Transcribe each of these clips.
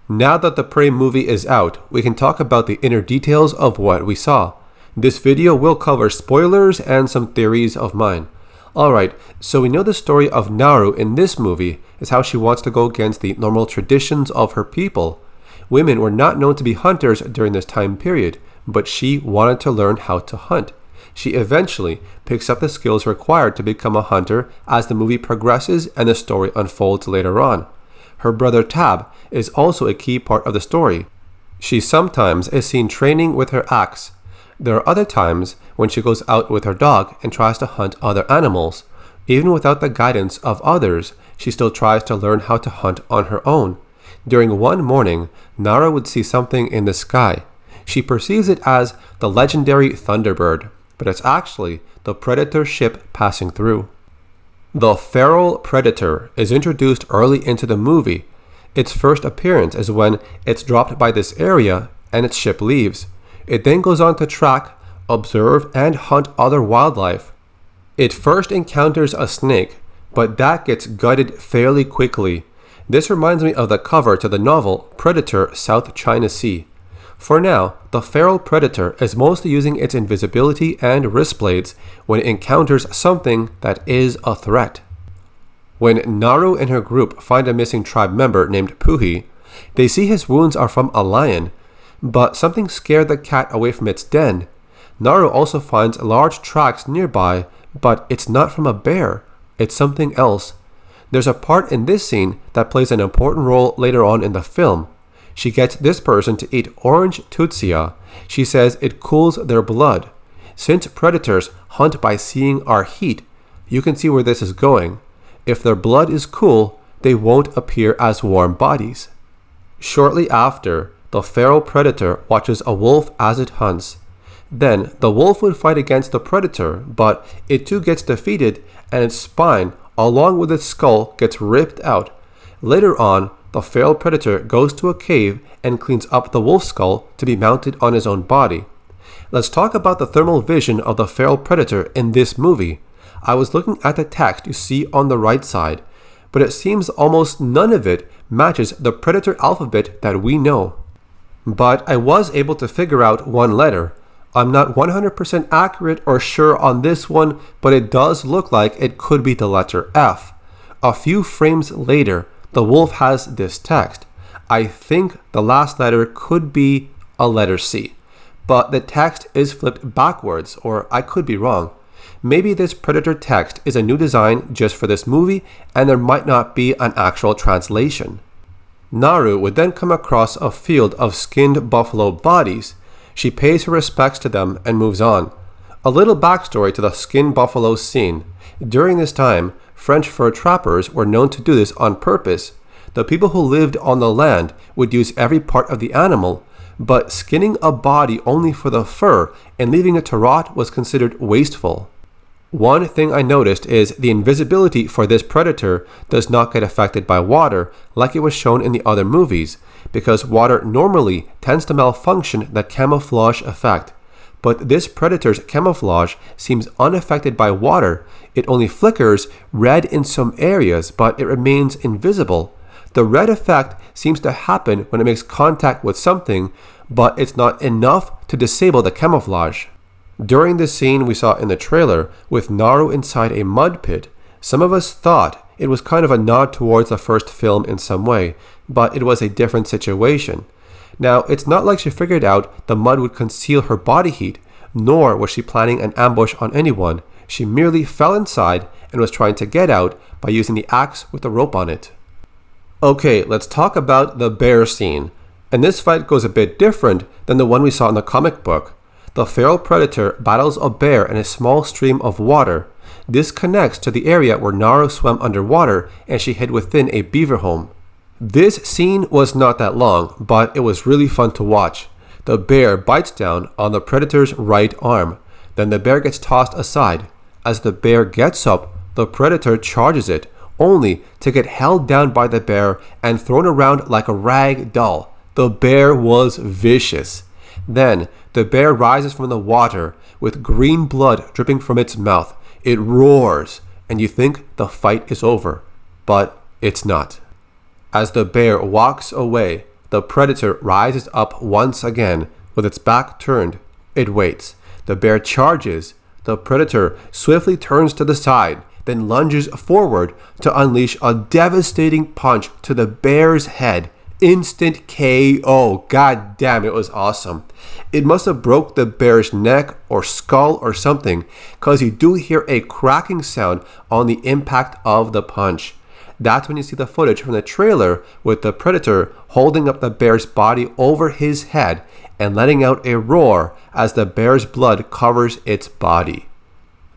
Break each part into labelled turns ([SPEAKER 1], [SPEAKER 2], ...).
[SPEAKER 1] Now that the Prey movie is out, we can talk about the inner details of what we saw. This video will cover spoilers and some theories of mine. Alright, so we know the story of Naru in this movie is how she wants to go against the normal traditions of her people. Women were not known to be hunters during this time period, but she wanted to learn how to hunt. She eventually picks up the skills required to become a hunter as the movie progresses and the story unfolds later on. Her brother Tab is also a key part of the story. She sometimes is seen training with her axe. There are other times when she goes out with her dog and tries to hunt other animals. Even without the guidance of others, she still tries to learn how to hunt on her own. During one morning, Nara would see something in the sky. She perceives it as the legendary Thunderbird, but it's actually the Predator ship passing through. The feral Predator is introduced early into the movie. Its first appearance is when it's dropped by this area and its ship leaves. It then goes on to track, observe, and hunt other wildlife. It first encounters a snake, but that gets gutted fairly quickly. This reminds me of the cover to the novel Predator South China Sea. For now, the feral predator is mostly using its invisibility and wrist blades when it encounters something that is a threat. When Naru and her group find a missing tribe member named Puhi, they see his wounds are from a lion, but something scared the cat away from its den. Naru also finds large tracks nearby, but it's not from a bear, it's something else. There's a part in this scene that plays an important role later on in the film. She gets this person to eat orange tutsia. She says it cools their blood. Since predators hunt by seeing our heat, you can see where this is going. If their blood is cool, they won't appear as warm bodies. Shortly after, the feral predator watches a wolf as it hunts. Then, the wolf would fight against the predator, but it too gets defeated and its spine, along with its skull, gets ripped out. Later on, the feral predator goes to a cave and cleans up the wolf skull to be mounted on his own body. Let's talk about the thermal vision of the feral predator in this movie. I was looking at the text you see on the right side, but it seems almost none of it matches the predator alphabet that we know. But I was able to figure out one letter. I'm not 100% accurate or sure on this one, but it does look like it could be the letter F. A few frames later, the wolf has this text. I think the last letter could be a letter C, but the text is flipped backwards, or I could be wrong. Maybe this predator text is a new design just for this movie, and there might not be an actual translation. Naru would then come across a field of skinned buffalo bodies. She pays her respects to them and moves on. A little backstory to the skinned buffalo scene. During this time, French fur trappers were known to do this on purpose. The people who lived on the land would use every part of the animal, but skinning a body only for the fur and leaving it to rot was considered wasteful. One thing I noticed is the invisibility for this predator does not get affected by water like it was shown in the other movies, because water normally tends to malfunction the camouflage effect. But this predator's camouflage seems unaffected by water. It only flickers red in some areas, but it remains invisible. The red effect seems to happen when it makes contact with something, but it's not enough to disable the camouflage. During the scene we saw in the trailer with Naru inside a mud pit, some of us thought it was kind of a nod towards the first film in some way, but it was a different situation. Now, it's not like she figured out the mud would conceal her body heat, nor was she planning an ambush on anyone. She merely fell inside and was trying to get out by using the axe with the rope on it. Okay, let's talk about the bear scene. And this fight goes a bit different than the one we saw in the comic book. The feral predator battles a bear in a small stream of water. This connects to the area where Naru swam underwater and she hid within a beaver home. This scene was not that long, but it was really fun to watch. The bear bites down on the predator's right arm. Then the bear gets tossed aside. As the bear gets up, the predator charges it, only to get held down by the bear and thrown around like a rag doll. The bear was vicious. Then the bear rises from the water with green blood dripping from its mouth. It roars, and you think the fight is over, but it's not. As the bear walks away, The predator rises up once again. With its back turned, it waits. The bear charges. The predator swiftly turns to the side, then lunges forward to unleash a devastating punch to the bear's head. Instant KO. God damn, it was awesome. It must have broke the bear's neck or skull or something, cause you do hear a cracking sound on the impact of the punch. That's when you see the footage from the trailer with the predator holding up the bear's body over his head and letting out a roar as the bear's blood covers its body.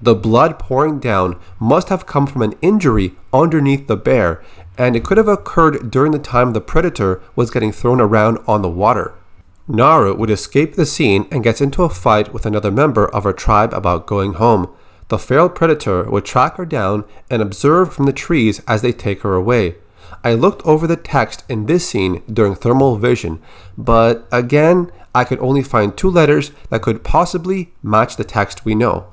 [SPEAKER 1] The blood pouring down must have come from an injury underneath the bear, and it could have occurred during the time the predator was getting thrown around on the water. Naru would escape the scene and gets into a fight with another member of her tribe about going home. The feral predator would track her down and observe from the trees as they take her away. I looked over the text in this scene during thermal vision, but again, I could only find 2 letters that could possibly match the text we know.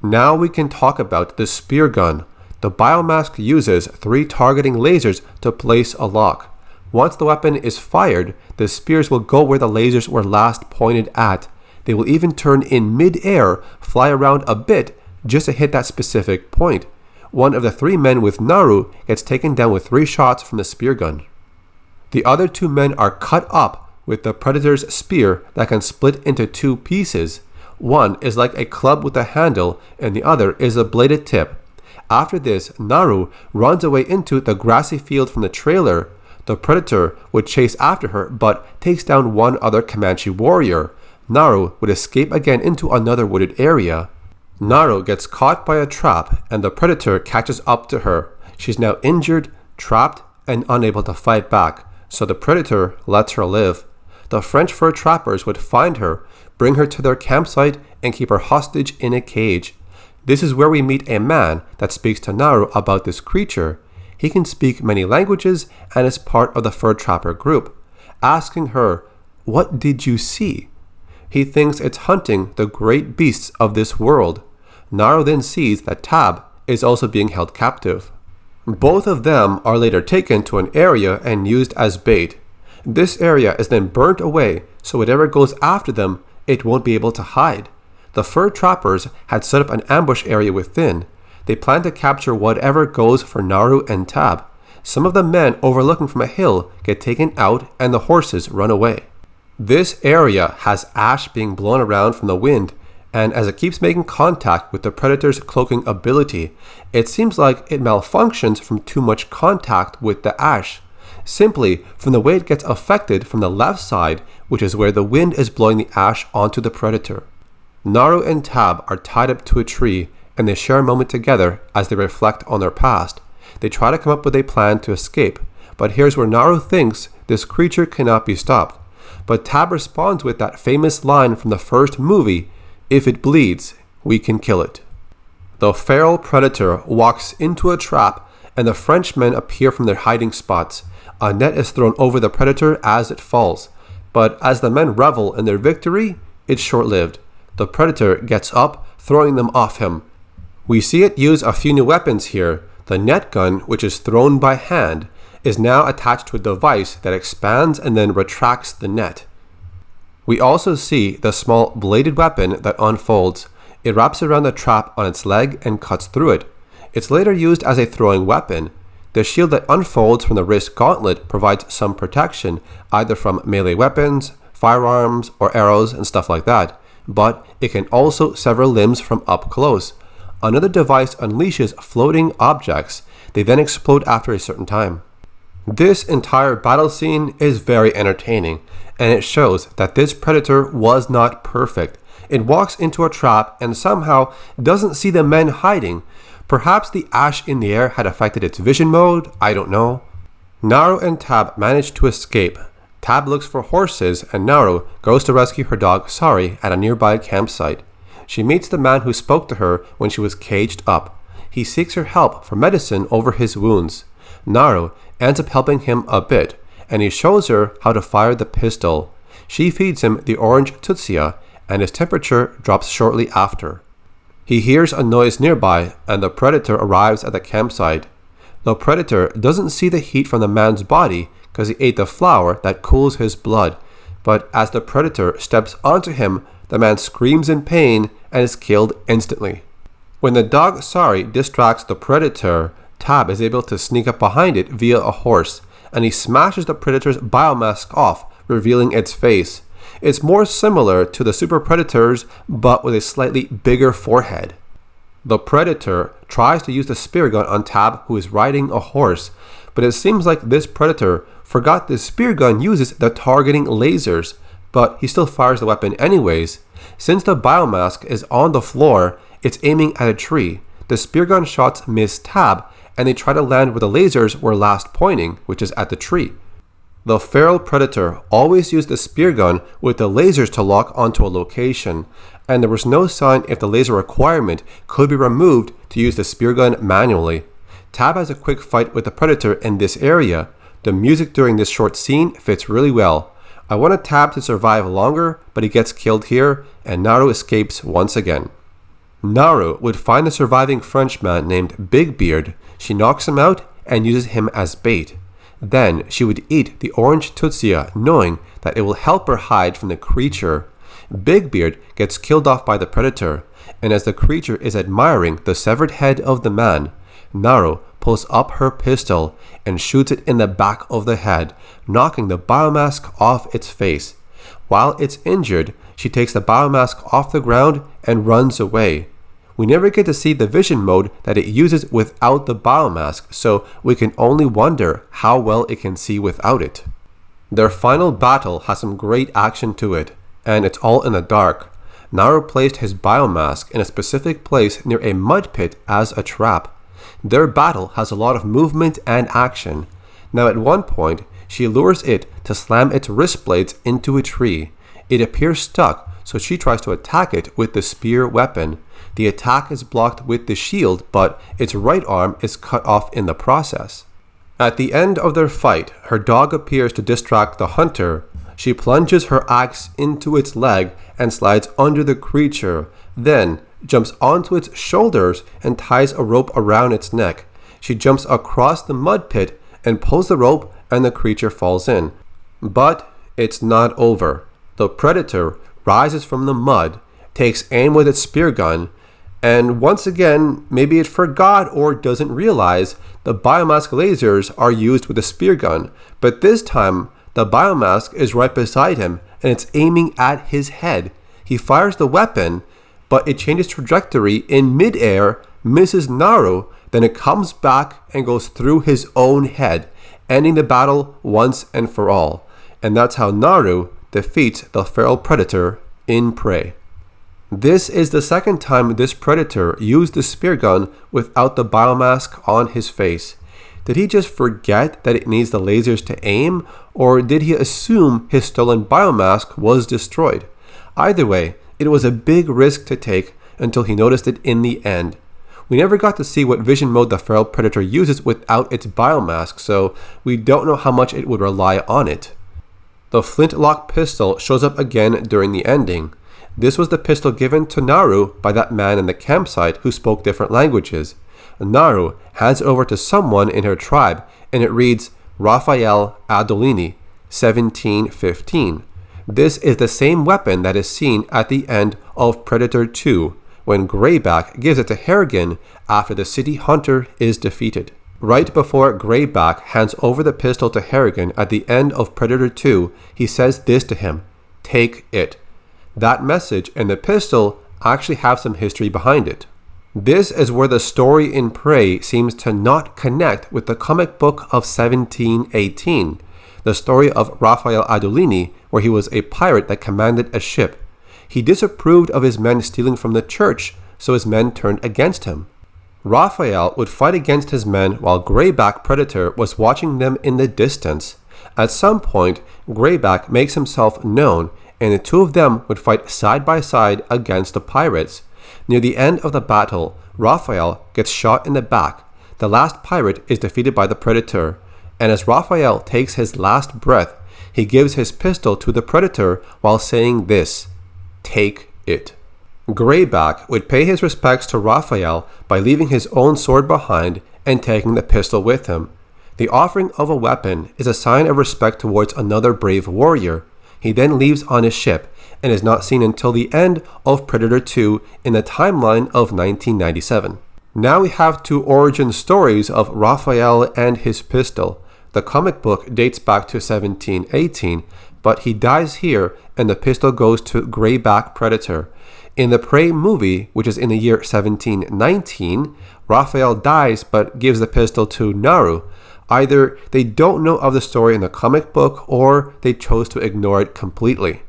[SPEAKER 1] Now we can talk about the spear gun. The biomask uses 3 targeting lasers to place a lock. Once the weapon is fired, the spears will go where the lasers were last pointed at. They will even turn in mid-air, fly around a bit just to hit that specific point. One of the 3 men with Naru gets taken down with 3 shots from the spear gun. The other 2 men are cut up with the predator's spear that can split into 2 pieces. One is like a club with a handle and the other is a bladed tip. After this, Naru runs away into the grassy field from the trailer. The predator would chase after her but takes down one other Comanche warrior. Naru would escape again into another wooded area. Naru gets caught by a trap and the predator catches up to her. She's now injured, trapped, and unable to fight back, so the predator lets her live. The French fur trappers would find her, bring her to their campsite, and keep her hostage in a cage. This is where we meet a man that speaks to Naru about this creature. He can speak many languages and is part of the fur trapper group. Asking her, "What did you see?" He thinks it's hunting the great beasts of this world. Naru then sees that Tab is also being held captive. Both of them are later taken to an area and used as bait. This area is then burnt away, so whatever goes after them, it won't be able to hide. The fur trappers had set up an ambush area within. They plan to capture whatever goes for Naru and Tab. Some of the men overlooking from a hill get taken out and the horses run away. This area has ash being blown around from the wind, and as it keeps making contact with the predator's cloaking ability, it seems like it malfunctions from too much contact with the ash. Simply from the way it gets affected from the left side, which is where the wind is blowing the ash onto the predator. Naru and Tab are tied up to a tree, and they share a moment together as they reflect on their past. They try to come up with a plan to escape, but here's where Naru thinks this creature cannot be stopped. But Tab responds with that famous line from the first movie, "If it bleeds, we can kill it." The feral predator walks into a trap, and the Frenchmen appear from their hiding spots. A net is thrown over the predator as it falls, but as the men revel in their victory, it's short-lived. The predator gets up, throwing them off him. We see it use a few new weapons here. The net gun, which is thrown by hand, is now attached to a device that expands and then retracts the net. We also see the small bladed weapon that unfolds. It wraps around the trap on its leg and cuts through it. It's later used as a throwing weapon. The shield that unfolds from the wrist gauntlet provides some protection, either from melee weapons, firearms, or arrows and stuff like that, but it can also sever limbs from up close. Another device unleashes floating objects. They then explode after a certain time. This entire battle scene is very entertaining, and it shows that this predator was not perfect. It walks into a trap and somehow doesn't see the men hiding. Perhaps the ash in the air had affected its vision mode, I don't know. Naru and Tab manage to escape. Tab looks for horses and Naru goes to rescue her dog Sari at a nearby campsite. She meets the man who spoke to her when she was caged up. He seeks her help for medicine over his wounds. Naru ends up helping him a bit, and he shows her how to fire the pistol. She feeds him the orange Tutsia, and his temperature drops shortly after. He hears a noise nearby, and the predator arrives at the campsite. The predator doesn't see the heat from the man's body because he ate the flower that cools his blood. But as the predator steps onto him, the man screams in pain and is killed instantly. When the dog Sari distracts the predator, Tab is able to sneak up behind it via a horse, and he smashes the predator's biomask off, revealing its face. It's more similar to the super predators, but with a slightly bigger forehead. The predator tries to use the spear gun on Tab, who is riding a horse, but it seems like this predator forgot the spear gun uses the targeting lasers, but he still fires the weapon anyways. Since the biomask is on the floor, it's aiming at a tree. The spear gun shots miss Tab, and they try to land where the lasers were last pointing, which is at the tree. The feral predator always used the spear gun with the lasers to lock onto a location, and there was no sign if the laser requirement could be removed to use the spear gun manually. Tab has a quick fight with the predator in this area. The music during this short scene fits really well. I wanted Tab to survive longer, but he gets killed here, and Naru escapes once again. Naru would find the surviving Frenchman named Big Beard. She knocks him out and uses him as bait. Then she would eat the orange Tutsia, knowing that it will help her hide from the creature. Big Beard gets killed off by the predator, and as the creature is admiring the severed head of the man, Naru pulls up her pistol and shoots it in the back of the head, knocking the biomask off its face. While it's injured, she takes the biomask off the ground and runs away. We never get to see the vision mode that it uses without the biomask, so we can only wonder how well it can see without it. Their final battle has some great action to it, and it's all in the dark. Naru placed his biomask in a specific place near a mud pit as a trap. Their battle has a lot of movement and action. Now at one point, she lures it to slam its wrist blades into a tree. It appears stuck, so she tries to attack it with the spear weapon. The attack is blocked with the shield, but its right arm is cut off in the process. At the end of their fight, her dog appears to distract the hunter. She plunges her axe into its leg and slides under the creature, then jumps onto its shoulders and ties a rope around its neck. She jumps across the mud pit and pulls the rope, and the creature falls in. But it's not over. The predator rises from the mud, takes aim with its spear gun, and once again, maybe it forgot or doesn't realize the biomask lasers are used with the spear gun, but this time the biomask is right beside him and it's aiming at his head. He fires the weapon, but it changes trajectory in midair, misses Naru, then it comes back and goes through his own head, ending the battle once and for all. And that's how Naru defeats the feral predator in Prey. This is the second time this predator used the spear gun without the biomask on his face. Did he just forget that it needs the lasers to aim, or did he assume his stolen biomask was destroyed? Either way, it was a big risk to take until he noticed it in the end. We never got to see what vision mode the feral predator uses without its biomask, so we don't know how much it would rely on it. The flintlock pistol shows up again during the ending. This was the pistol given to Naru by that man in the campsite who spoke different languages. Naru hands over to someone in her tribe, and it reads Raphael Adolini, 1715. This is the same weapon that is seen at the end of Predator 2, when Greyback gives it to Harrigan after the city hunter is defeated. Right before Greyback hands over the pistol to Harrigan at the end of Predator 2, he says this to him, "Take it." That message and the pistol actually have some history behind it. This is where the story in Prey seems to not connect with the comic book of 1718, the story of Raphael Adolini, where he was a pirate that commanded a ship. He disapproved of his men stealing from the church, so his men turned against him. Raphael would fight against his men while Greyback Predator was watching them in the distance. At some point, Greyback makes himself known, and the two of them would fight side by side against the pirates. Near the end of the battle, Raphael gets shot in the back. The last pirate is defeated by the Predator, and as Raphael takes his last breath, he gives his pistol to the Predator while saying this, "Take it." Greyback would pay his respects to Raphael by leaving his own sword behind and taking the pistol with him. The offering of a weapon is a sign of respect towards another brave warrior. He then leaves on his ship and is not seen until the end of Predator 2 in the timeline of 1997. Now we have two origin stories of Raphael and his pistol. The comic book dates back to 1718, but he dies here and the pistol goes to Greyback Predator. In the Prey movie, which is in the year 1719, Raphael dies but gives the pistol to Naru. Either they don't know of the story in the comic book or they chose to ignore it completely.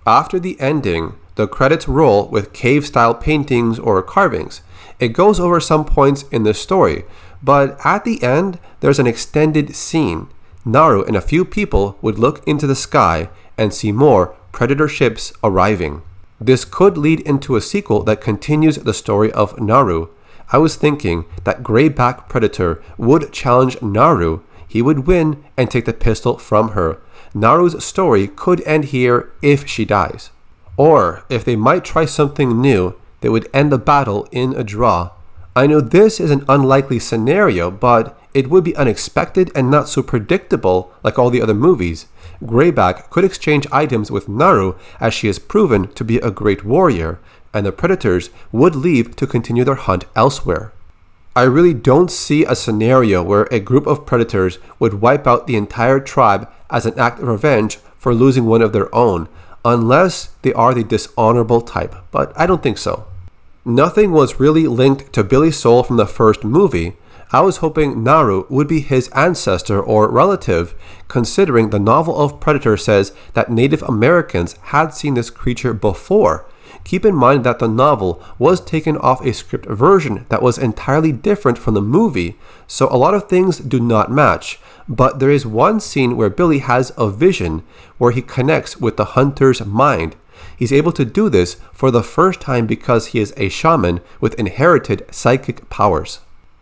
[SPEAKER 1] After the ending, the credits roll with cave-style paintings or carvings. It goes over some points in the story, but at the end, there's an extended scene. Naru and a few people would look into the sky and see more Predator ships arriving. This could lead into a sequel that continues the story of Naru. I was thinking that Greyback Predator would challenge Naru, he would win and take the pistol from her. Naru's story could end here if she dies. Or, if they might try something new, they would end the battle in a draw. I know this is an unlikely scenario, but it would be unexpected and not so predictable like all the other movies. Greyback could exchange items with Naru as she has proven to be a great warrior, and the Predators would leave to continue their hunt elsewhere. I really don't see a scenario where a group of Predators would wipe out the entire tribe as an act of revenge for losing one of their own, unless they are the dishonorable type, but I don't think so. Nothing was really linked to Billy Soul from the first movie. I was hoping Naru would be his ancestor or relative, considering the novel of Predator says that Native Americans had seen this creature before. Keep in mind that the novel was taken off a script version that was entirely different from the movie, so a lot of things do not match. But there is one scene where Billy has a vision where he connects with the hunter's mind. He's able to do this for the first time because he is a shaman with inherited psychic powers.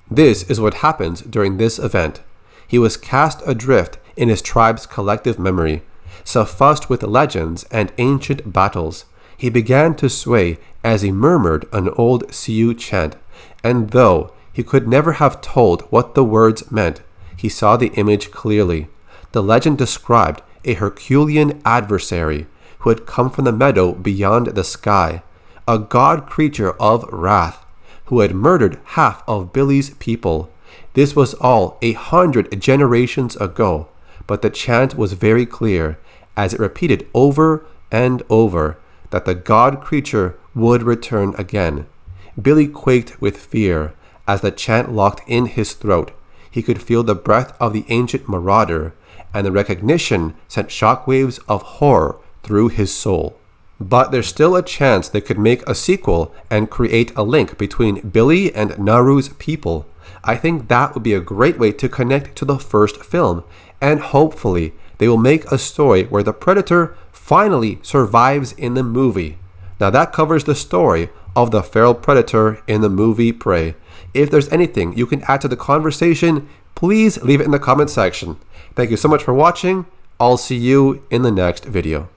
[SPEAKER 1] This is what happens during this event. He was cast adrift in his tribe's collective memory, suffused with legends and ancient battles. He began to sway as he murmured an old Sioux chant, and though he could never have told what the words meant, he saw the image clearly. The legend described a Herculean adversary who had come from the meadow beyond the sky, a god creature of wrath, who had murdered half of Billy's people. This was all 100 generations ago, but the chant was very clear, as it repeated over and over, that the god creature would return again. Billy quaked with fear as the chant locked in his throat. He could feel the breath of the ancient marauder, and the recognition sent shockwaves of horror through his soul. But there's still a chance they could make a sequel and create a link between Billy and Naru's people. I think that would be a great way to connect to the first film, and hopefully they will make a story where the Predator finally survives in the movie. Now that covers the story of the feral predator in the movie Prey. If there's anything you can add to the conversation, please leave it in the comment section. Thank you so much for watching. I'll see you in the next video.